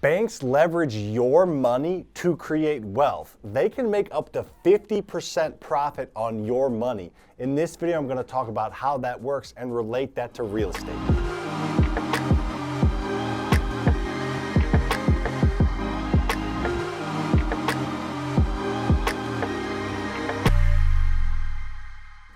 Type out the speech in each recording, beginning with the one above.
Banks leverage your money to create wealth. They can make up to 50% profit on your money. In this video, I'm going to talk about how that works and relate that to real estate.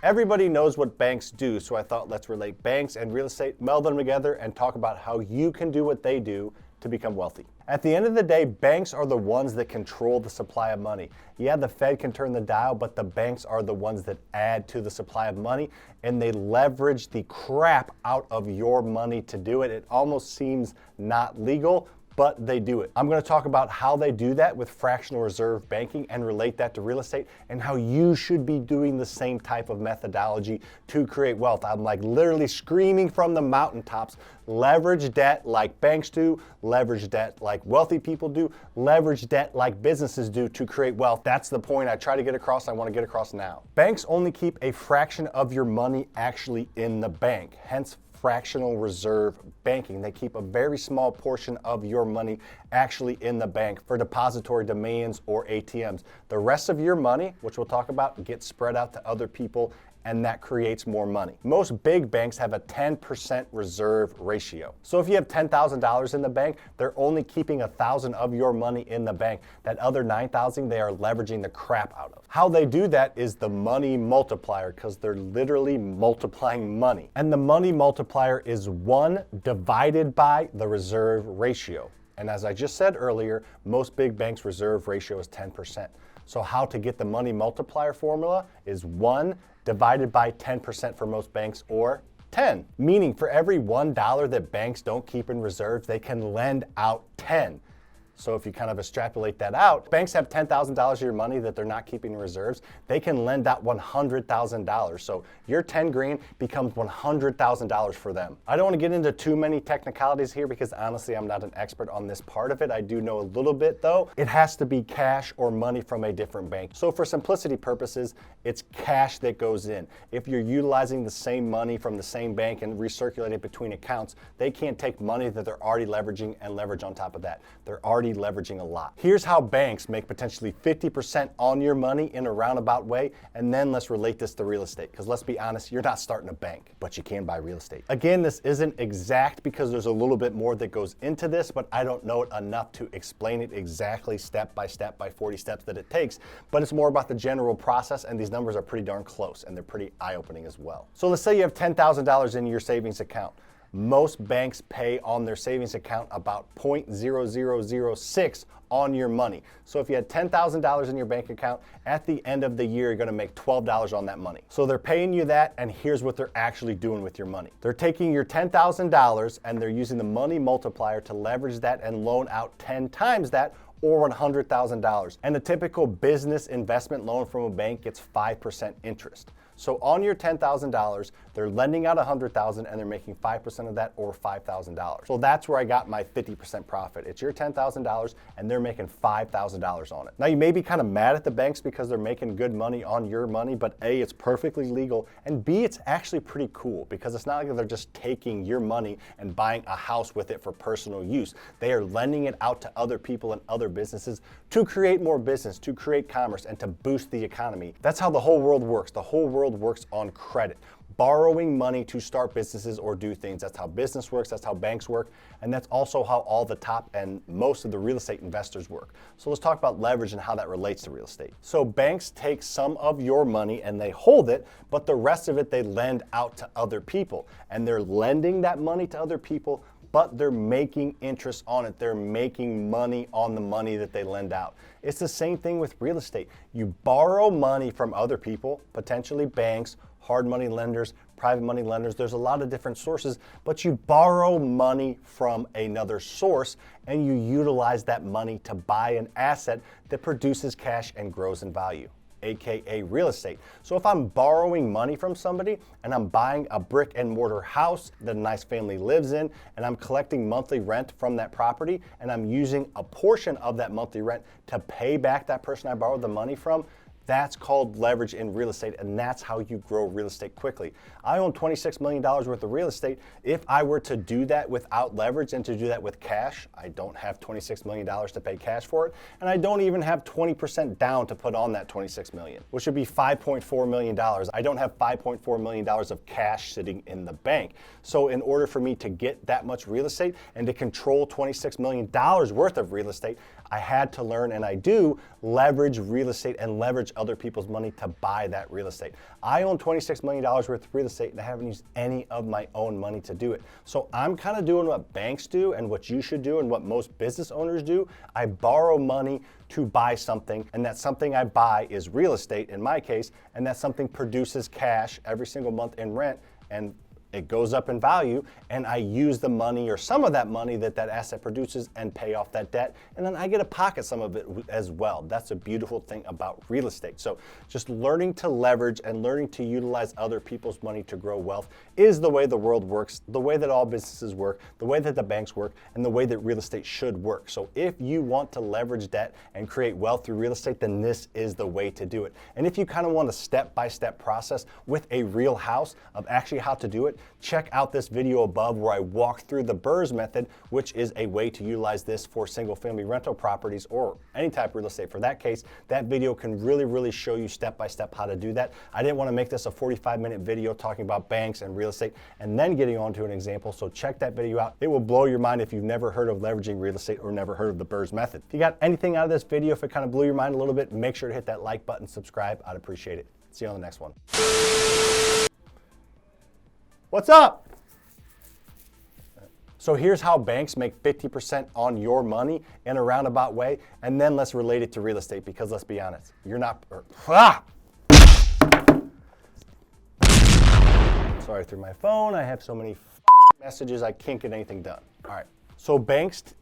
Everybody knows what banks do, so I thought let's relate banks and real estate, meld them together, and talk about how you can do what they do to become wealthy. At the end of the day, banks are the ones that control the supply of money. Yeah, the Fed can turn the dial, but the banks are the ones that add to the supply of money, and they leverage the crap out of your money to do it. It almost seems not legal, but they do it. I'm going to talk about how they do that with fractional reserve banking and relate that to real estate and how you should be doing the same type of methodology to create wealth. I'm like literally screaming from the mountaintops, leverage debt like banks do, leverage debt like wealthy people do, leverage debt like businesses do to create wealth. That's the point I try to get across. I want to get across now. Banks only keep a fraction of your money actually in the bank, hence fractional reserve banking. They keep a very small portion of your money actually in the bank for depository demands or ATMs. The rest of your money, which we'll talk about, gets spread out to other people, and that creates more money. Most big banks have a 10% reserve ratio. So if you have $10,000 in the bank, they're only keeping 1,000 of your money in the bank. That other 9,000 they are leveraging the crap out of. How they do that is the money multiplier, because they're literally multiplying money. And the money multiplier is 1 divided by the reserve ratio. And as I just said earlier, most big banks' reserve ratio is 10%. So how to get the money multiplier formula is 1 divided by 10% for most banks, or 10. Meaning for every $1 that banks don't keep in reserves, they can lend out 10. So if you kind of extrapolate that out, banks have $10,000 of your money that they're not keeping in reserves. They can lend out $100,000. So your 10 grand becomes $100,000 for them. I don't want to get into too many technicalities here because honestly, I'm not an expert on this part of it. I do know a little bit though. It has to be cash or money from a different bank. So for simplicity purposes, it's cash that goes in. If you're utilizing the same money from the same bank and recirculating it between accounts, they can't take money that they're already leveraging and leverage on top of that. They're already leveraging a lot. Here's how banks make potentially 50% on your money in a roundabout way, and then let's relate this to real estate, because let's be honest, you're not starting a bank, but you can buy real estate. Again, this isn't exact because there's a little bit more that goes into this, but I don't know it enough to explain it exactly step by 40 steps that it takes, but it's more about the general process, and these numbers are pretty darn close, and they're pretty eye-opening as well. So let's say you have $10,000 in your savings account. Most banks pay on their savings account about 0.0006 on your money. So if you had $10,000 in your bank account, at the end of the year, you're gonna make $12 on that money. So they're paying you that, and here's what they're actually doing with your money. They're taking your $10,000 and they're using the money multiplier to leverage that and loan out 10 times that, or $100,000. And a typical business investment loan from a bank gets 5% interest. So on your $10,000, they're lending out $100,000 and they're making 5% of that, or $5,000. So that's where I got my 50% profit. It's your $10,000 and they're making $5,000 on it. Now you may be kind of mad at the banks because they're making good money on your money, but A, it's perfectly legal, and B, it's actually pretty cool because it's not like they're just taking your money and buying a house with it for personal use. They are lending it out to other people and other businesses to create more business, to create commerce, and to boost the economy. That's how the whole world works. The whole world works on credit. Borrowing money to start businesses or do things. That's how business works, that's how banks work, and that's also how all the top and most of the real estate investors work. So let's talk about leverage and how that relates to real estate. So banks take some of your money and they hold it, but the rest of it they lend out to other people. And they're lending that money to other people, but they're making interest on it. They're making money on the money that they lend out. It's the same thing with real estate. You borrow money from other people, potentially banks, hard money lenders, private money lenders. There's a lot of different sources, but you borrow money from another source and you utilize that money to buy an asset that produces cash and grows in value, aka real estate. So if I'm borrowing money from somebody and I'm buying a brick and mortar house that a nice family lives in, and I'm collecting monthly rent from that property, and I'm using a portion of that monthly rent to pay back that person I borrowed the money from, That's called leverage in real estate, and that's how you grow real estate quickly. I own $26 million worth of real estate. If I were to do that without leverage and to do that with cash, I don't have $26 million to pay cash for it, and I don't even have 20% down to put on that $26 million, which would be $5.4 million. I don't have $5.4 million of cash sitting in the bank. So in order for me to get that much real estate and to control $26 million worth of real estate, I had to learn, and I do, leverage real estate and leverage other people's money to buy that real estate. I own $26 million worth of real estate, and I haven't used any of my own money to do it. So I'm kind of doing what banks do and what you should do and what most business owners do. I borrow money to buy something, and that something I buy is real estate in my case, and that something produces cash every single month in rent, and it goes up in value, and I use the money or some of that money that that asset produces and pay off that debt, and then I get to pocket some of it as well. That's a beautiful thing about real estate. So just learning to leverage and learning to utilize other people's money to grow wealth is the way the world works, the way that all businesses work, the way that the banks work, and the way that real estate should work. So if you want to leverage debt and create wealth through real estate, then this is the way to do it. And if you kind of want a step-by-step process with a real house of actually how to do it, check out this video above where I walk through the BRRRR method, which is a way to utilize this for single-family rental properties or any type of real estate. For that case, that video can really show you step-by-step how to do that. I didn't want to make this a 45-minute video talking about banks and real estate and then getting on to an example, so check that video out. It will blow your mind if you've never heard of leveraging real estate or never heard of the BRRRR method. If you got anything out of this video, if it kind of blew your mind a little bit, make sure to hit that like button, subscribe. I'd appreciate it. See you on the next one. What's up? So here's how banks make 50% on your money in a roundabout way, and then let's relate it to real estate, because let's be honest, you're not, sorry, through my phone, I have so many messages, I can't get anything done. All right, so banks